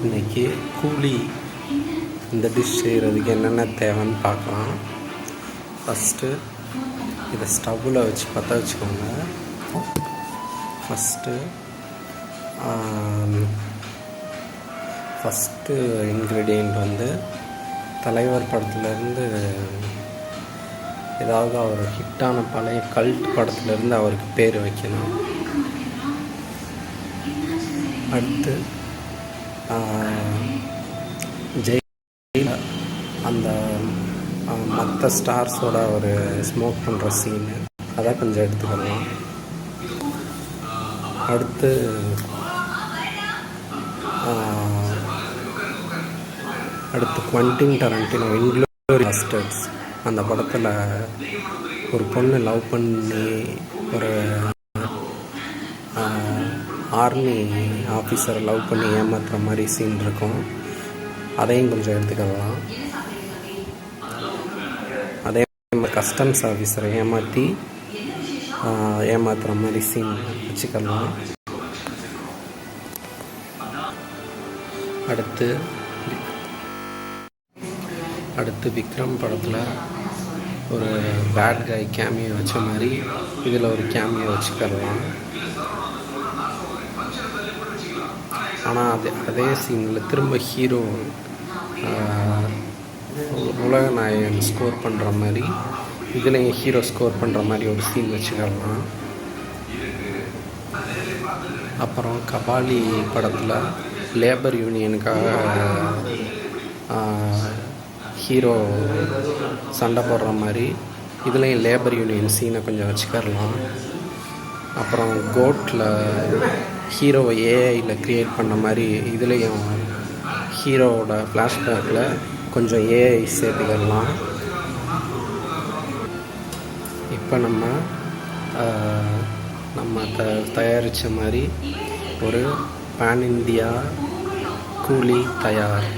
இன்றைக்கி கூலி இந்த டிஷ் செய்கிறதுக்கு என்னென்ன தேவைன்னு பார்க்கலாம். ஃபஸ்ட்டு இதை ஸ்டவ்வில் வச்சு பற்ற வச்சுக்கோங்க. ஃபஸ்ட்டு இன்க்ரீடியண்ட் வந்து தலைவர் படத்துலேருந்து ஏதாவது அவர் ஹிட்டான பழைய கல்ட் படத்துலேருந்து அவருக்கு பேர் வைக்கணும். அடுத்து அந்த மற்ற ஸ்டார்ஸோட ஒரு ஸ்மோக் பண்ணுற சீனு அதை கொஞ்சம் எடுத்துக்கலாம். அடுத்து குவென்டின் டரண்டினோ இன்க்ளோரியஸ் பாஸ்டர்ட்ஸ் அந்த படத்தில் ஒரு பொண்ணு லவ் பண்ணி ஒரு ஆர்மி ஆஃபீஸரை லவ் பண்ணி ஏமாத்துகிற மாதிரி சீன் இருக்கும். அதையும் கொஞ்சம் எடுத்துக்கலாம். அதே மாதிரி கஸ்டம்ஸ் ஆஃபீஸரை ஏமாத்துகிற மாதிரி சீன் வச்சுக்கலாம். அடுத்து விக்ரம் படத்தில் ஒரு பேட் காய் கேமியோ வச்ச மாதிரி இதில் ஒரு கேமியோ வச்சுக்கலாம். ஆனால் அதே சீனில் திரும்ப ஹீரோ உலக நாயகன் ஸ்கோர் பண்ணுற மாதிரி இதுலேயும் ஹீரோ ஸ்கோர் பண்ணுற மாதிரி ஒரு சீன் வச்சுக்கலாம். அப்புறம் கபாலி படத்தில் லேபர் யூனியனுக்காக ஹீரோ சண்டை போடுற மாதிரி இதுலேயும் லேபர் யூனியன் சீனை கொஞ்சம் வச்சுக்கலாம். அப்புறம் கோட்டில் ஹீரோவை ஏஐயில் க்ரியேட் பண்ண மாதிரி இதுலேயும் ஹீரோவோட ஃப்ளாஷ்பேக்கில் கொஞ்சம் ஏஐ சேர்த்துக்கலாம். இப்போ நம்ம தயாரித்த மாதிரி ஒரு பேன் இந்தியா கூலி தயார்.